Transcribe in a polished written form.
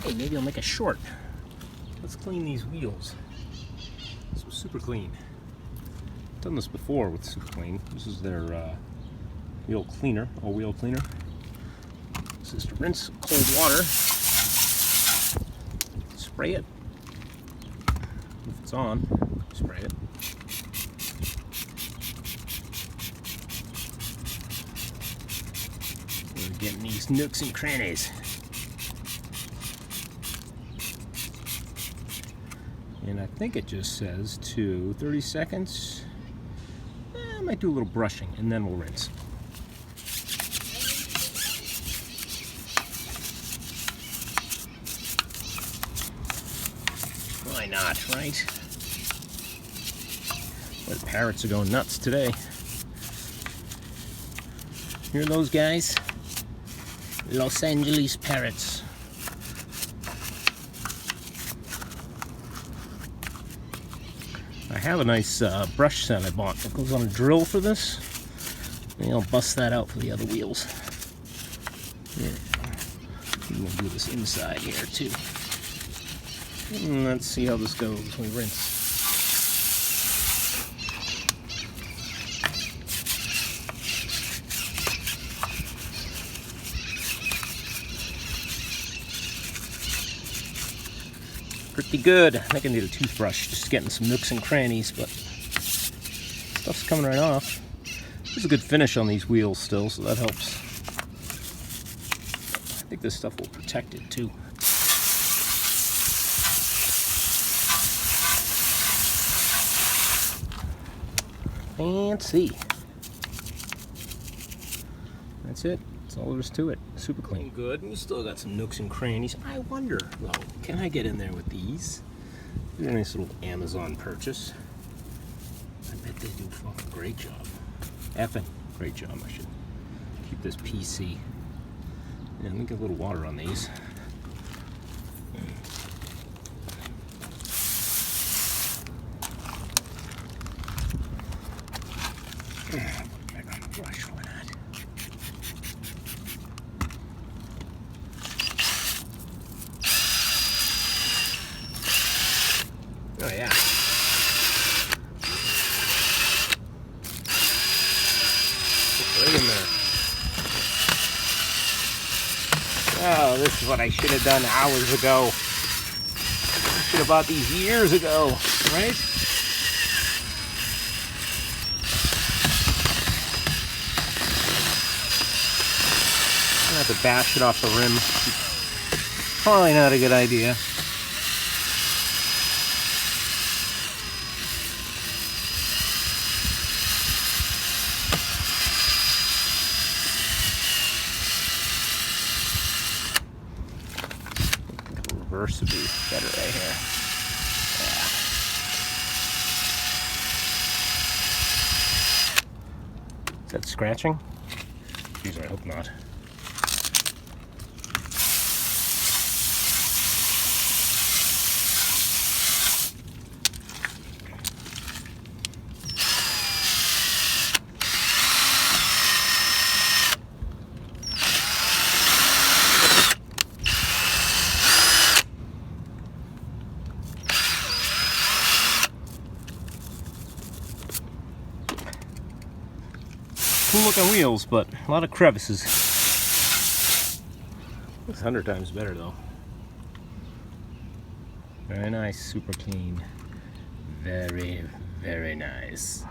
Hey, maybe I'll make a short. Let's clean these wheels. Some Superclean. Done this before with Superclean. This is their wheel cleaner, all-wheel cleaner. This is to rinse cold water. Spray it. If it's on, spray it. We're getting these nooks and crannies. And I think it just says to 30 seconds. I might do a little brushing and then we'll rinse. Why not, right? Well, the parrots are going nuts today. Hear those guys? Los Angeles parrots. I have a nice brush set I bought that goes on a drill for this. Maybe I'll bust that out for the other wheels. Yeah. I'm going to do this inside here too. And let's see how this goes when we rinse. Pretty good. I think I need a toothbrush, just getting some nooks and crannies, but stuff's coming right off. There's a good finish on these wheels still, so that helps. I think this stuff will protect it too. Fancy. That's it. That's all there is to it. Superclean. Good. We still got some nooks and crannies. I wonder, though, can I get in there with these? They're a nice little Amazon purchase. I bet they do a fucking great job. Effing great job. I should keep this PC. Yeah, let me get a little water on these. Back on the brush, why not? Oh yeah. Right in there. Oh, this is what I should have done hours ago. I should have bought these years ago, right? I have to bash it off the rim. Probably not a good idea. Reverse would be better right here. Yeah. Is that scratching? Jeez, I hope not. Cool looking wheels, but a lot of crevices. It's 100 times better though. Very nice, super clean. Very, very nice.